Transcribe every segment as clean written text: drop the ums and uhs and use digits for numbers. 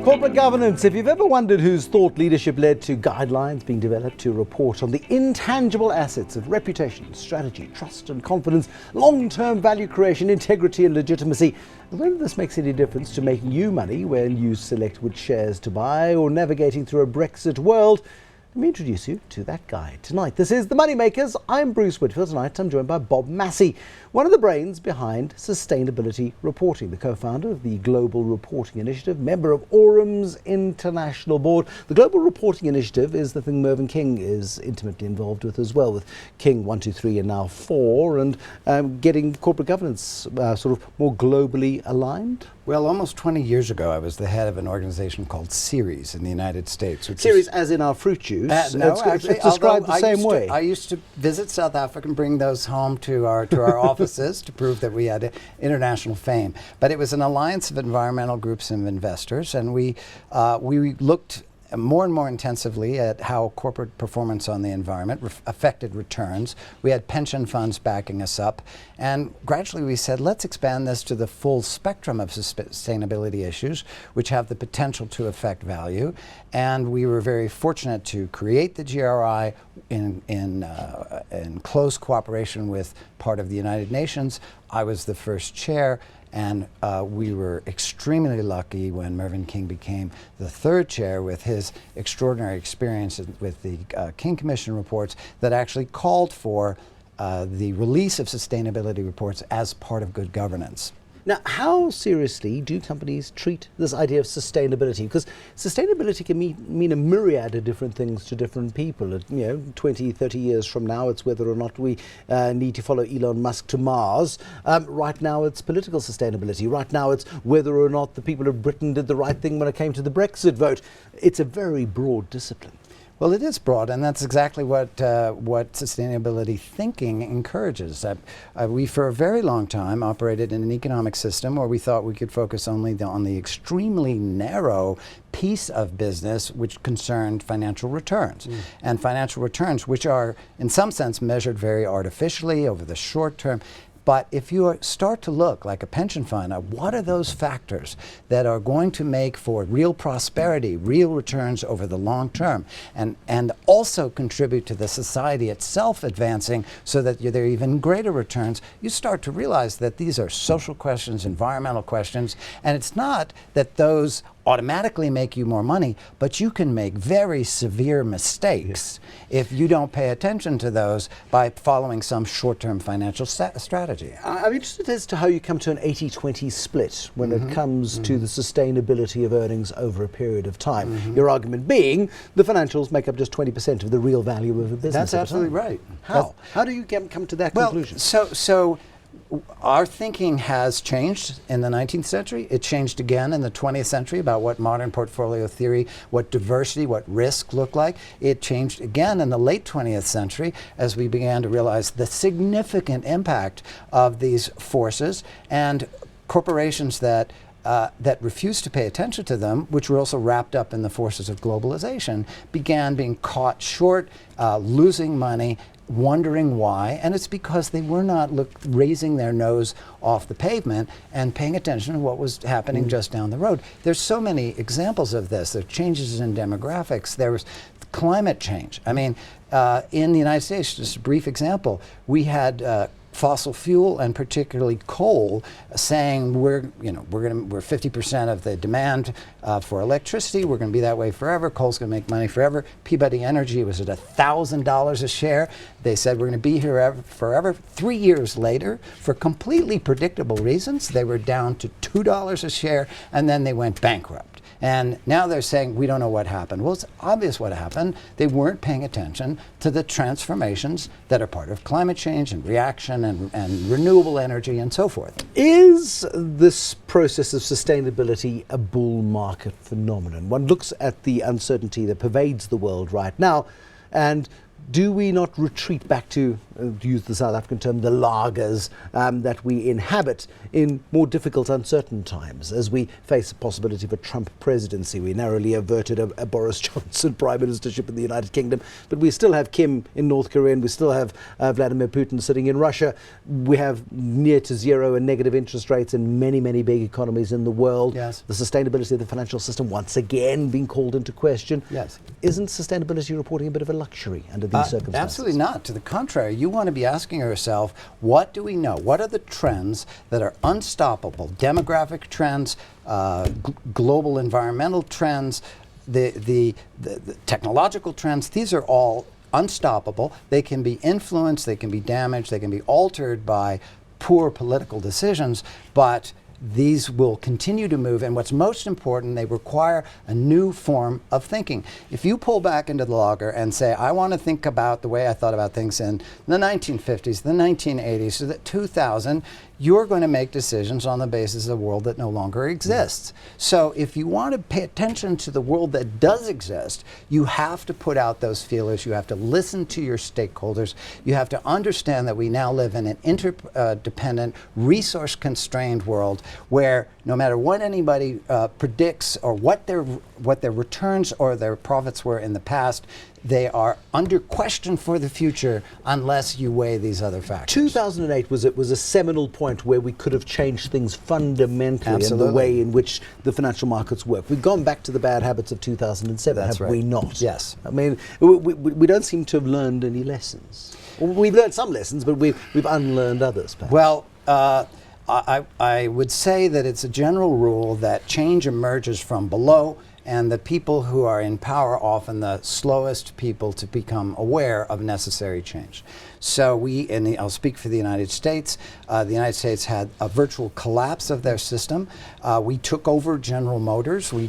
Corporate governance. If you've ever wondered whose thought leadership led to guidelines being developed to report on the intangible assets of reputation, strategy, trust and confidence, long-term value creation, integrity and legitimacy, and whether this makes any difference to making you money when you select which shares to buy or navigating through a Brexit world, let me introduce you to that guy tonight. This is the MoneyMakers. I'm Bruce Whitfield. Tonight I'm joined by Bob Massie, one of the brains behind sustainability reporting, the co-founder of the Global Reporting Initiative, member of Aurum's international board. The Global Reporting Initiative is the thing Mervyn King is intimately involved with as well, with King 1, 2, 3 and now 4, and getting corporate governance sort of more globally aligned. Well, almost 20 years ago, I was the head of an organization called Ceres in the United States. Ceres as in our fruit juice? No, actually, it's described the same way. I used to visit South Africa and bring those home to our offices to prove that we had international fame. But it was an alliance of environmental groups and investors, and we looked more and more intensively at how corporate performance on the environment affected returns. We had pension funds backing us up, and gradually we said, let's expand this to the full spectrum of sustainability issues which have the potential to affect value. And we were very fortunate to create the GRI in close cooperation with part of the United Nations. I was the first chair. And we were extremely lucky when Mervyn King became the third chair with his extraordinary experience with the King Commission reports that actually called for the release of sustainability reports as part of good governance. Now, how seriously do companies treat this idea of sustainability? Because sustainability can mean a myriad of different things to different people. 20, 30 years from now, it's whether or not we need to follow Elon Musk to Mars. Right now, it's political sustainability. Right now, it's whether or not the people of Britain did the right thing when it came to the Brexit vote. It's a very broad discipline. Well, it is broad, and that's exactly what sustainability thinking encourages. We, for a very long time, operated in an economic system where we thought we could focus only on the extremely narrow piece of business which concerned financial returns. And financial returns, which are, in some sense, measured very artificially over the short term. But if you start to look like a pension fund, what are those factors that are going to make for real prosperity, real returns over the long term, and also contribute to the society itself advancing so that there are even greater returns, you start to realize that these are social questions, environmental questions, and it's not that those automatically make you more money, but you can make very severe mistakes if you don't pay attention to those by following some short-term financial strategy. I'm interested as to how you come to an 80-20 split when it comes to the sustainability of earnings over a period of time. Your argument being the financials make up just 20% of the real value of a business. That's absolutely right. How? How do you come to that conclusion? So our thinking has changed in the 19th century. It changed again in the 20th century about what modern portfolio theory, what diversity, what risk looked like. It changed again in the late 20th century as we began to realize the significant impact of these forces, and corporations that refused to pay attention to them, which were also wrapped up in the forces of globalization, began being caught short, losing money, wondering why, and it's because they were not raising their nose off the pavement and paying attention to what was happening just down the road. There's so many examples of this. There are changes in demographics. There was climate change. I mean, in the United States, just a brief example, we had fossil fuel and particularly coal saying we're 50% of the demand for electricity. We're going to be that way forever. Coal's going to make money forever. Peabody Energy was at $1,000 a share. They said we're going to be here forever. 3 years later, for completely predictable reasons, they were down to $2 a share, and then they went bankrupt. And now they're saying we don't know what happened. Well, it's obvious what happened. They weren't paying attention to the transformations that are part of climate change and reaction and renewable energy and so forth. Is this process of sustainability a bull market phenomenon? One looks at the uncertainty that pervades the world right now, and do we not retreat back to use the South African term, the lagers that we inhabit in more difficult, uncertain times? As we face the possibility of a Trump presidency, we narrowly averted a Boris Johnson prime ministership in the United Kingdom, but we still have Kim in North Korea, and we still have Vladimir Putin sitting in Russia. We have near to zero and negative interest rates in many, many big economies in the world. Yes. The sustainability of the financial system once again being called into question. Yes. Isn't sustainability reporting a bit of a luxury under these circumstances? Absolutely not. To the contrary, you want to be asking yourself, what do we know? What are the trends that are unstoppable? Demographic trends, global environmental trends, the technological trends. These are all unstoppable. They can be influenced, they can be damaged, they can be altered by poor political decisions, but these will continue to move, and what's most important, they require a new form of thinking. If you pull back into the logger and say, I want to think about the way I thought about things in the 1950s, the 1980s, the 2000, you're going to make decisions on the basis of a world that no longer exists. So if you want to pay attention to the world that does exist, you have to put out those feelers, you have to listen to your stakeholders, you have to understand that we now live in an interdependent, resource-constrained world where no matter what anybody predicts or what their returns or their profits were in the past, they are under question for the future unless you weigh these other factors. 2008 was a seminal point where we could have changed things fundamentally. Absolutely. In the way in which the financial markets work. We've gone back to the bad habits of 2007, That's have right. we not? Yes. I mean, we don't seem to have learned any lessons. Well, we've learned some lessons, but we've unlearned others, perhaps. Well, I would say that it's a general rule that change emerges from below, and the people who are in power are often the slowest people to become aware of necessary change. So I'll speak for the United States. The United States had a virtual collapse of their system. We took over General Motors. We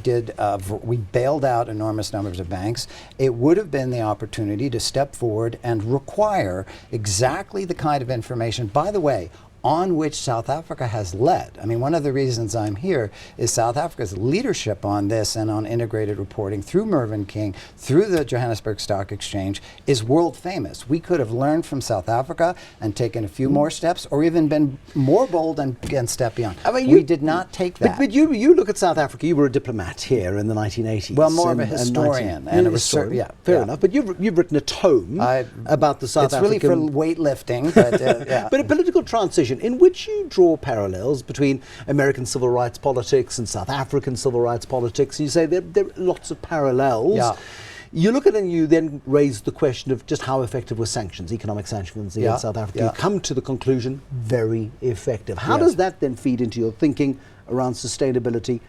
bailed out enormous numbers of banks. It would have been the opportunity to step forward and require exactly the kind of information, by the way, on which South Africa has led. I mean, one of the reasons I'm here is South Africa's leadership on this and on integrated reporting through Mervyn King, through the Johannesburg Stock Exchange, is world famous. We could have learned from South Africa and taken a few more steps, or even been more bold and step beyond. I mean, we did not take that. But you look at South Africa, you were a diplomat here in the 1980s. Well, more of a historian and a researcher. Yeah, fair enough. But you've written a tome about the South African... It's really for weightlifting, but yeah. But a political transition in which you draw parallels between American civil rights politics and South African civil rights politics. You say there are lots of parallels. Yeah. You look at it and you then raise the question of just how effective were sanctions, economic sanctions in South Africa. You come to the conclusion, very effective. How does that then feed into your thinking around sustainability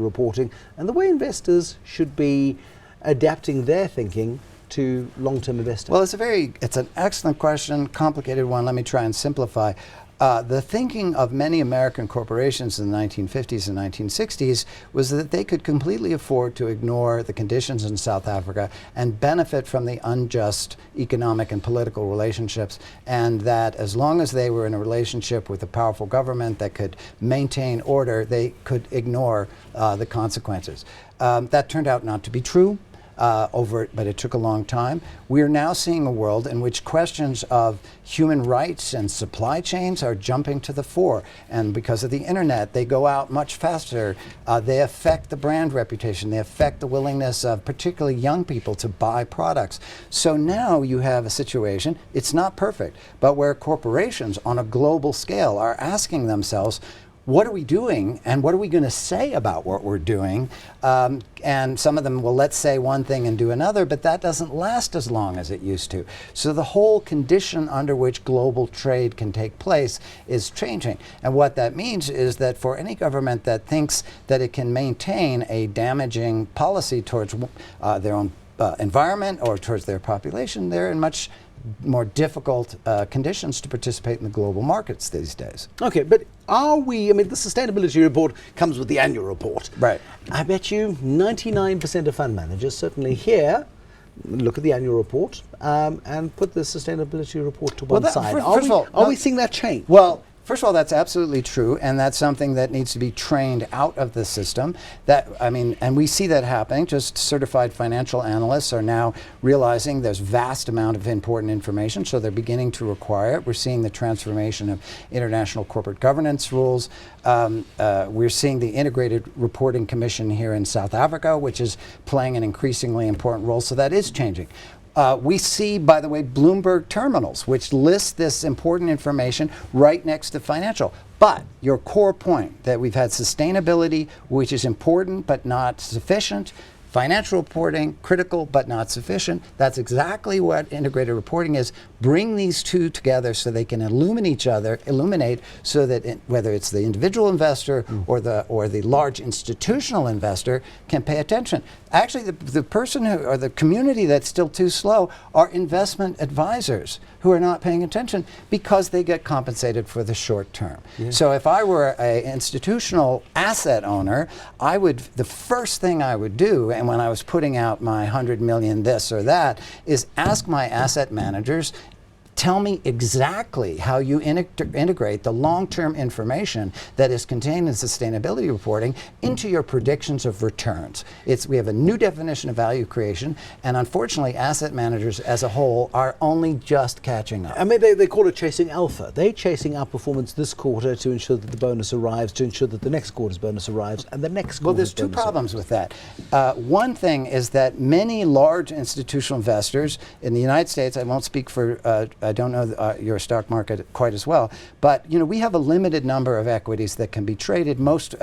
reporting, and the way investors should be adapting their thinking to long-term investing? Well, it's an excellent question, complicated one. Let me try and simplify. The thinking of many American corporations in the 1950s and 1960s was that they could completely afford to ignore the conditions in South Africa and benefit from the unjust economic and political relationships, and that as long as they were in a relationship with a powerful government that could maintain order, they could ignore the consequences. That turned out not to be true. But it took a long time. We are now seeing a world in which questions of human rights and supply chains are jumping to the fore. And because of the internet, they go out much faster. They affect the brand reputation. They affect the willingness of particularly young people to buy products. So now you have a situation, it's not perfect, but where corporations on a global scale are asking themselves, what are we doing, and what are we going to say about what we're doing? And some of them will let's say one thing and do another, but that doesn't last as long as it used to. So the whole condition under which global trade can take place is changing. And what that means is that for any government that thinks that it can maintain a damaging policy towards their own environment or towards their population, they're in much more difficult conditions to participate in the global markets these days. Okay, but are we, I mean, the sustainability report comes with the annual report. Right. I bet you 99% of fund managers, certainly here, look at the annual report and put the sustainability report to one side. Are we seeing that change? Well, First of all, that's absolutely true, and that's something that needs to be trained out of the system. And we see that happening. Just certified financial analysts are now realizing there's vast amount of important information, so they're beginning to require it. We're seeing the transformation of international corporate governance rules. We're seeing the Integrated Reporting Commission here in South Africa, which is playing an increasingly important role, so that is changing. We see, by the way, Bloomberg terminals, which list this important information right next to financial. But your core point that we've had sustainability, which is important but not sufficient, financial reporting, critical but not sufficient. That's exactly what integrated reporting is. Bring these two together so they can illuminate so that whether it's the individual investor or the large institutional investor can pay attention. Actually, the person or the community that's still too slow are investment advisors who are not paying attention because they get compensated for the short term. Yeah. So if I were an institutional asset owner, the first thing I would do, and when I was putting out my 100 million this or that, is ask my asset managers, tell me exactly how you integrate the long-term information that is contained in sustainability reporting into your predictions of returns. We have a new definition of value creation, and unfortunately, asset managers as a whole are only just catching up. I mean, they call it chasing alpha. They're chasing outperformance this quarter to ensure that the bonus arrives, to ensure that the next quarter's bonus arrives, and the next quarter's bonus arrives. Well, there's two problems with that. One thing is that many large institutional investors in the United States, I won't speak for I don't know your stock market quite as well, but we have a limited number of equities that can be traded. Most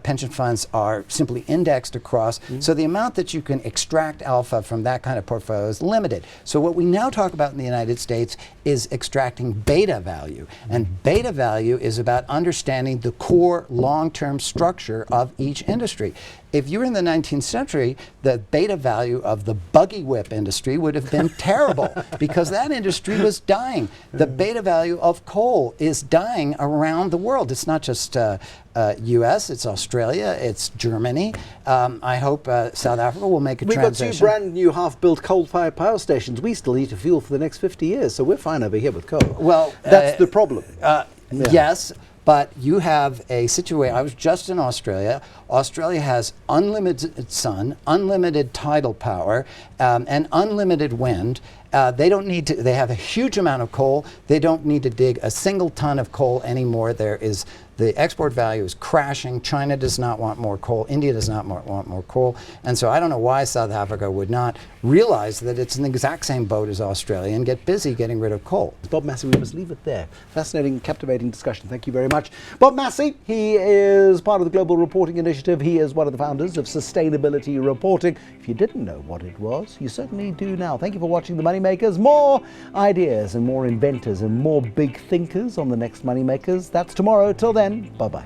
pension funds are simply indexed across, so the amount that you can extract alpha from that kind of portfolio is limited. So what we now talk about in the United States is extracting beta value, and beta value is about understanding the core long-term structure of each industry. If you were in the 19th century, the beta value of the buggy whip industry would have been terrible because that industry was dying. The beta value of coal is dying around the world. It's not just U.S., it's Australia, it's Germany. I hope South Africa will make a transition. We've got 2 brand new half-built coal-fired power stations. We still need to fuel for the next 50 years, so we're fine over here with coal. Well, that's the problem. Yeah. Yes. But you have a situation. I was just in Australia. Australia has unlimited sun, unlimited tidal power, and unlimited wind. They don't need to. They have a huge amount of coal. They don't need to dig a single ton of coal anymore. The export value is crashing. China does not want more coal. India does not want more coal. And so I don't know why South Africa would not realize that it's in the exact same boat as Australia and get busy getting rid of coal. Bob Massie, we must leave it there. Fascinating, captivating discussion. Thank you very much. Bob Massie, he is part of the Global Reporting Initiative. He is one of the founders of Sustainability Reporting. If you didn't know what it was, you certainly do now. Thank you for watching The Moneymakers. More ideas and more inventors and more big thinkers on the next Moneymakers. That's tomorrow. Till then, bye-bye.